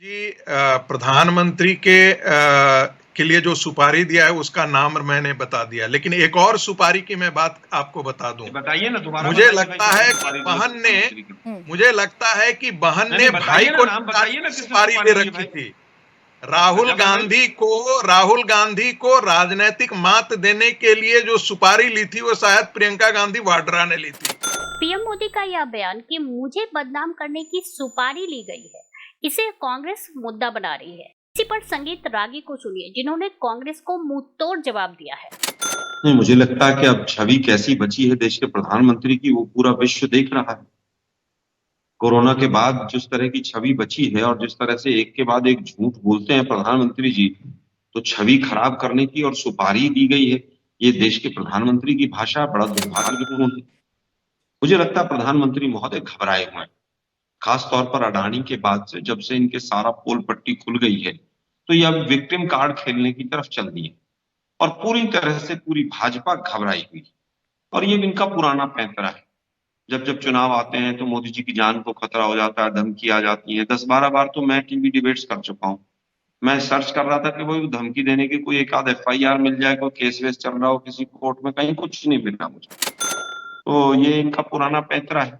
जी प्रधानमंत्री के लिए जो सुपारी दिया है उसका नाम मैंने बता दिया, लेकिन एक और सुपारी की मैं बात आपको बता दूं। बताइए ना, दोबारा मुझे बताइए भाई, लगता किसने है कि सुपारी दी है बहन ने प्रधानमंत्री की? मुझे लगता है कि बहन नहीं ने नहीं, भाई बताइए ना, को नाम निपटाने बताइए ना, की किसने सुपारी सुपारी दे दी है रखी भाई? थी। राहुल अच्छा मतलब गांधी को राहुल गांधी को राजनीतिक मात देने के लिए जो सुपारी ली थी वो शायद प्रियंका गांधी वाड्रा ने ली थी। पीएम मोदी का यह बयान कि मुझे बदनाम करने की सुपारी ली गई है, इसे कांग्रेस मुद्दा बना रही है। इसी पर संगीत रागी को सुनिए, जिन्होंने कांग्रेस को मुंहतोड़ जवाब दिया है। नहीं, मुझे लगता है कि अब छवि कैसी बची है देश के प्रधानमंत्री की, वो पूरा विश्व देख रहा है। कोरोना के बाद जिस तरह की छवि बची है और जिस तरह से एक के बाद एक झूठ बोलते हैं प्रधानमंत्री जी, तो छवि खराब करने की और सुपारी दी गई है। ये देश के प्रधानमंत्री की भाषा बड़ा दुर्भाग्यपूर्ण है। मुझे लगता है प्रधानमंत्री महोदय घबराए हुए हैं, खास तौर पर अडानी के बाद से, जब से इनके सारा पोल पट्टी खुल गई है, तो ये अब विक्टिम कार्ड खेलने की तरफ चल दिए और पूरी तरह से पूरी भाजपा घबराई हुई है। और ये इनका पुराना पैंतरा है। जब जब चुनाव आते हैं तो मोदी जी की जान को खतरा हो जाता है, धमकी आ जाती है। 10-12 बार तो मैं टीवी डिबेट्स कर चुका हूँ। मैं सर्च कर रहा था कि वो धमकी देने की कोई एक आध एफआईआर मिल जाए, कोई केस वेस चल रहा हो किसी कोर्ट में, कहीं कुछ नहीं मिला मुझे। तो ये इनका पुराना पैंतरा है।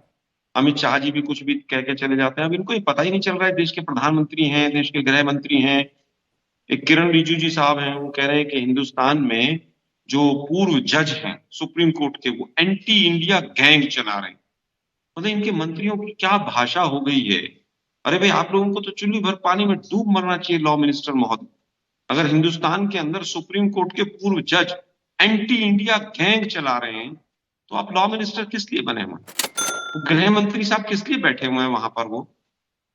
अमित शाह जी भी कुछ भी कह के चले जाते हैं। अब इनको ये पता ही नहीं चल रहा है, देश के प्रधानमंत्री हैं, देश के गृह मंत्री हैं। एक किरण रिजिजू जी साहब हैं, वो कह रहे हैं कि हिंदुस्तान में जो पूर्व जज हैं सुप्रीम कोर्ट के, वो एंटी इंडिया गैंग चला रहे हैं। मतलब इनके मंत्रियों की क्या भाषा हो गई है। अरे भाई, आप लोगों को तो चुल्ली भर पानी में डूब मरना चाहिए लॉ मिनिस्टर महोदय। अगर हिंदुस्तान के अंदर सुप्रीम कोर्ट के पूर्व जज एंटी इंडिया गैंग चला रहे हैं, तो आप लॉ मिनिस्टर किस लिए बने हुए हैं? वो गृह मंत्री साहब किस लिए बैठे हुए हैं वहां पर? वो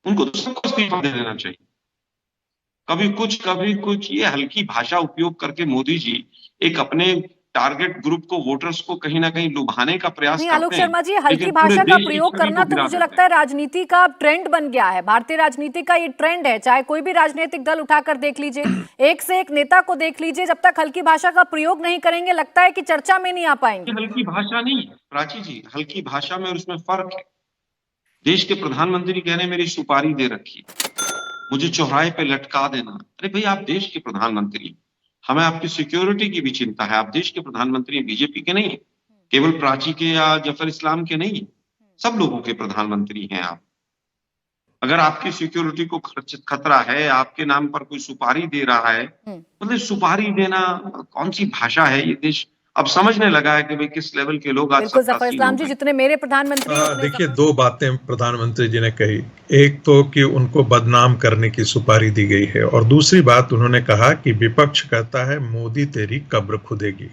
उनको तो सबको इस्तीफा दे देना चाहिए। कभी कुछ ये हल्की भाषा उपयोग करके मोदी जी एक अपने टारगेट ग्रुप को, वोटर्स को कहीं ना कहीं लुभाने का प्रयास नहीं, आलोक करते हैं, शर्मा जी, हल्की लेकिन पूरे भाषा का देश की प्रयोग छवि करना को तो गिरा मुझे देते लगता है हैं। राजनीति का ट्रेंड बन गया है। भारतीय राजनीति का ये ट्रेंड है। चाहे कोई भी राजनीतिक दल उठाकर देख लीजिए, एक से एक नेता को देख लीजिए, जब तक हल्की भाषा का प्रयोग नहीं करेंगे लगता है कि चर्चा में नहीं आ पाएंगे। ये हल्की भाषा नहीं है प्राची जी, हल्की भाषा में और उसमें फर्क है। देश के प्रधानमंत्री कह रहे हैं मेरी सुपारी दे रखी, मुझे चौराहे पे लटका देना। अरे भाई, आप देश के प्रधानमंत्री, हमें आपकी सिक्योरिटी की भी चिंता है। आप देश के प्रधानमंत्री बीजेपी के नहीं है, केवल प्राची के या जफर इस्लाम के नहीं है, सब लोगों के प्रधानमंत्री हैं आप। अगर आपकी सिक्योरिटी को खतरा है, आपके नाम पर कोई सुपारी दे रहा है, मतलब सुपारी देना कौन सी भाषा है? ये देश अब समझने लगा है कि भाई किस लेवल के लोग आज बिल्कुल जफर सत्तासीन इस्लाम हो जी, गए। जितने मेरे प्रधानमंत्री देखिए, दो बातें प्रधानमंत्री जी ने कही। एक तो कि उनको बदनाम करने की सुपारी दी गई है, और दूसरी बात उन्होंने कहा कि विपक्ष कहता है मोदी तेरी कब्र खुदेगी।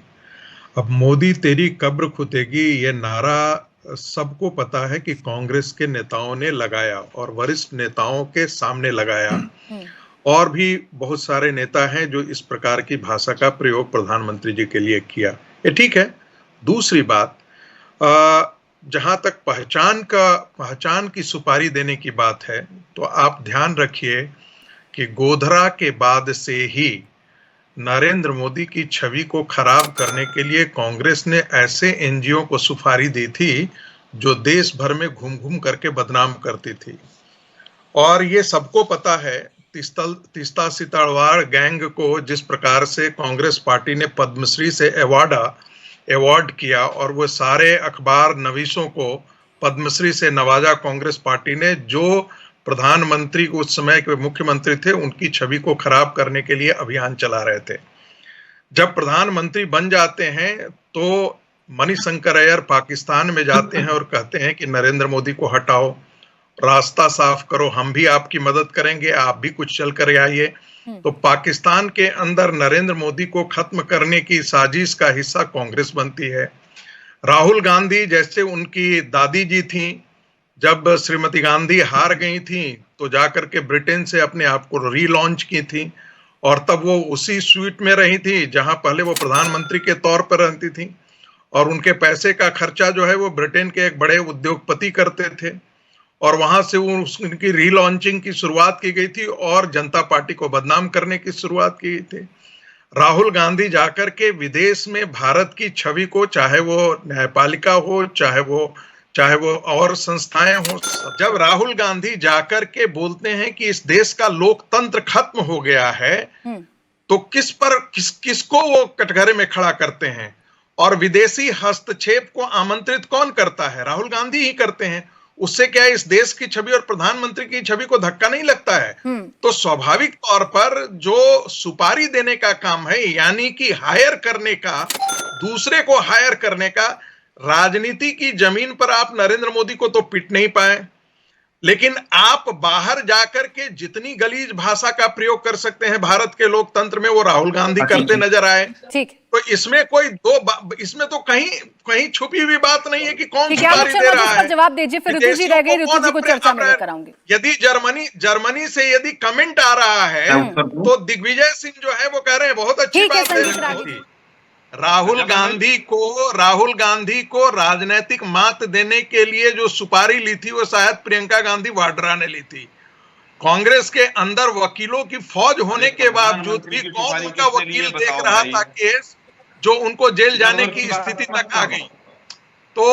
अब मोदी तेरी कब्र खुदेगी ये नारा सबको पता है कि कांग्रेस के नेताओं ने लगाया, और वरिष्ठ नेताओं के सामने लगाया। और भी बहुत सारे नेता हैं जो इस प्रकार की भाषा का प्रयोग प्रधानमंत्री जी के लिए किया। ये ठीक है। दूसरी बात, जहां तक पहचान की सुपारी देने की बात है, तो आप ध्यान रखिए कि गोधरा के बाद से ही नरेंद्र मोदी की छवि को खराब करने के लिए कांग्रेस ने ऐसे एनजीओ को सुपारी दी थी जो देश भर में घूम घूम करके बदनाम करती थी। और ये सबको पता है, तीस्ता सिताड़वाड़ गैंग को जिस प्रकार से कांग्रेस पार्टी ने पद्मश्री से अवार्ड किया, और वो सारे अखबार नवीसों को पद्मश्री से नवाजा कांग्रेस पार्टी ने, जो प्रधानमंत्री उस समय के मुख्यमंत्री थे उनकी छवि को खराब करने के लिए अभियान चला रहे थे। जब प्रधानमंत्री बन जाते हैं तो मणिशंकर अय्यर पाकिस्तान में जाते हैं और कहते हैं कि नरेंद्र मोदी को हटाओ, रास्ता साफ करो, हम भी आपकी मदद करेंगे, आप भी कुछ चल कर आइए। तो पाकिस्तान के अंदर नरेंद्र मोदी को खत्म करने की साजिश का हिस्सा कांग्रेस बनती है। राहुल गांधी जैसे उनकी दादी जी थी, जब श्रीमती गांधी हार गई थी तो जाकर के ब्रिटेन से अपने आप को रीलॉन्च की थी, और तब वो उसी स्वीट में रही थी जहां पहले वो प्रधानमंत्री के तौर पर रहती थी, और उनके पैसे का खर्चा जो है वो ब्रिटेन के एक बड़े उद्योगपति करते थे, और वहां से उनकी रीलॉन्चिंग की शुरुआत की गई थी और जनता पार्टी को बदनाम करने की शुरुआत की गई थी। राहुल गांधी जाकर के विदेश में भारत की छवि को, चाहे वो न्यायपालिका हो, चाहे वो चाहे वो और संस्थाएं हो। जब राहुल गांधी जाकर के बोलते हैं कि इस देश का लोकतंत्र खत्म हो गया है, तो किसको वो कटघरे में खड़ा करते हैं? और विदेशी हस्तक्षेप को आमंत्रित कौन करता है? राहुल गांधी ही करते हैं। उससे क्या है, इस देश की छवि और प्रधानमंत्री की छवि को धक्का नहीं लगता है? तो स्वाभाविक तौर पर जो सुपारी देने का काम है, यानी कि हायर करने का, दूसरे को हायर करने का, राजनीति की जमीन पर आप नरेंद्र मोदी को तो पिट नहीं पाए, लेकिन आप बाहर जाकर के जितनी गलीज भाषा का प्रयोग कर सकते हैं भारत के लोकतंत्र में, वो राहुल गांधी करते नजर आए। ठीक, तो इसमें कोई इसमें तो कहीं छुपी हुई बात नहीं है कि कौन सुपारी दे रहा है। जवाब दीजिए, फिर ऋतु जी रह गई, ऋतु जी को चर्चा में लेकर आऊंगी। यदि जर्मनी से यदि कमेंट आ रहा है तो दिग्विजय सिंह जो है वो कह रहे हैं बहुत अच्छी बात है। राहुल गांधी को राजनीतिक मात देने के लिए जो सुपारी ली थी वो शायद प्रियंका गांधी वाड्रा ने ली थी। कांग्रेस के अंदर वकीलों की फौज होने के बावजूद भी कौन उनका वकील देख रहा था केस जो उनको जेल जाने की स्थिति तक आ गई। तो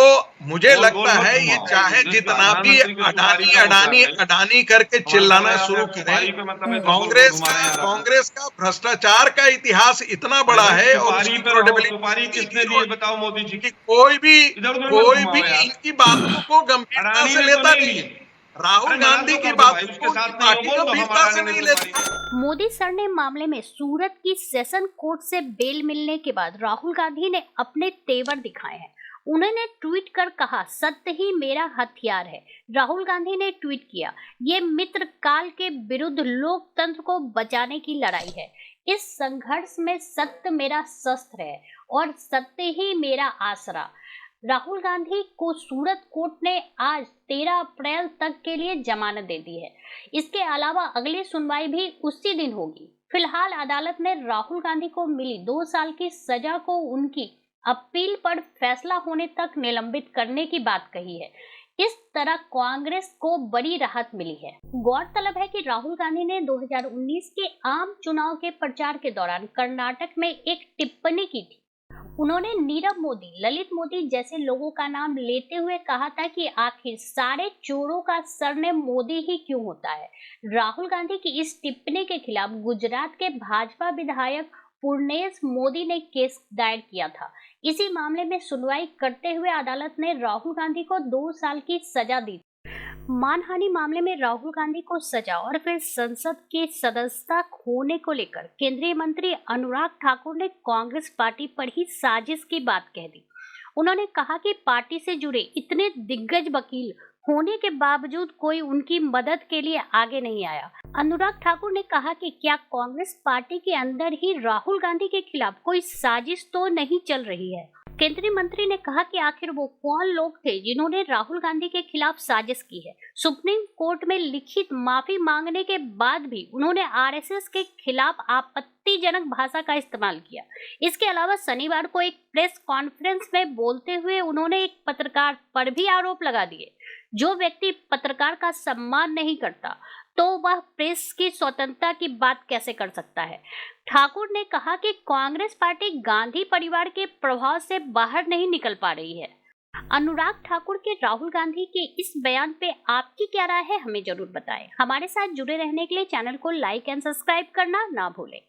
मुझे लगता है ये चाहे जितना भी अडानी करके चिल्लाना शुरू करें, कांग्रेस का भ्रष्टाचार का इतिहास इतना बड़ा है और उसकी क्रेडिबिलिटी बताओ मोदी जी की कोई भी इनकी बातों को गंभीरता से लेता नहीं है। राहुल गांधी की बातों को गंभीरता से नहीं लेती। मोदी सर ने मामले में सूरत की सेशन कोर्ट से बेल मिलने के बाद राहुल गांधी ने अपने तेवर दिखाए हैं। उन्होंने ट्वीट कर कहा, सत्य ही मेरा हथियार है। राहुल गांधी ने ट्वीट किया, ये मित्र काल के विरुद्ध लोकतंत्र को बचाने की लड़ाई है। इस संघर्ष में सत्य मेरा शस्त्र है और सत्य ही मेरा आसरा। राहुल गांधी को सूरत कोर्ट ने आज 13 अप्रैल तक के लिए जमानत दे दी है। इसके अलावा अगली सुनवाई भी उसी दिन होगी। फिलहाल अदालत ने राहुल गांधी को मिली 2 साल की सजा को उनकी अपील पर फैसला होने तक निलंबित करने की बात कही है। इस तरह कांग्रेस को बड़ी राहत मिली है। गौरतलब है कि राहुल गांधी ने 2019 के आम चुनाव के प्रचार के दौरान कर्नाटक में एक टिप्पणी की थी। उन्होंने नीरव मोदी, ललित मोदी जैसे लोगों का नाम लेते हुए कहा था कि आखिर सारे चोरों का सरनेम मोदी ही क्यों होता है। राहुल गांधी की इस टिप्पणी के खिलाफ गुजरात के भाजपा विधायक पूर्णेश मोदी ने केस दायर किया था। इसी मामले में सुनवाई करते हुए अदालत ने राहुल गांधी को 2 साल की सजा दी। मानहानि मामले में राहुल गांधी को सजा और फिर संसद की सदस्यता खोने को लेकर केंद्रीय मंत्री अनुराग ठाकुर ने कांग्रेस पार्टी पर ही साजिश की बात कह दी। उन्होंने कहा कि पार्टी से जुड़े इतने दिग्गज वकील होने के बावजूद कोई उनकी मदद के लिए आगे नहीं आया। अनुराग ठाकुर ने कहा कि क्या कांग्रेस पार्टी के अंदर ही राहुल गांधी के खिलाफ कोई साजिश तो नहीं चल रही है। केंद्रीय मंत्री ने कहा कि आखिर वो कौन लोग थे जिन्होंने राहुल गांधी के खिलाफ साजिश की है। सुप्रीम कोर्ट में लिखित माफी मांगने के बाद भी उन्होंने आरएसएस के खिलाफ आपत्तिजनक भाषा का इस्तेमाल किया। इसके अलावा शनिवार को एक प्रेस कॉन्फ्रेंस में बोलते हुए उन्होंने एक पत्रकार पर भी आरोप लगा दिए। जो व्यक्ति पत्रकार का सम्मान नहीं करता तो वह प्रेस की स्वतंत्रता की बात कैसे कर सकता है। ठाकुर ने कहा कि कांग्रेस पार्टी गांधी परिवार के प्रभाव से बाहर नहीं निकल पा रही है। अनुराग ठाकुर के राहुल गांधी के इस बयान पे आपकी क्या राय है, हमें जरूर बताएं। हमारे साथ जुड़े रहने के लिए चैनल को लाइक एंड सब्सक्राइब करना ना भूलें।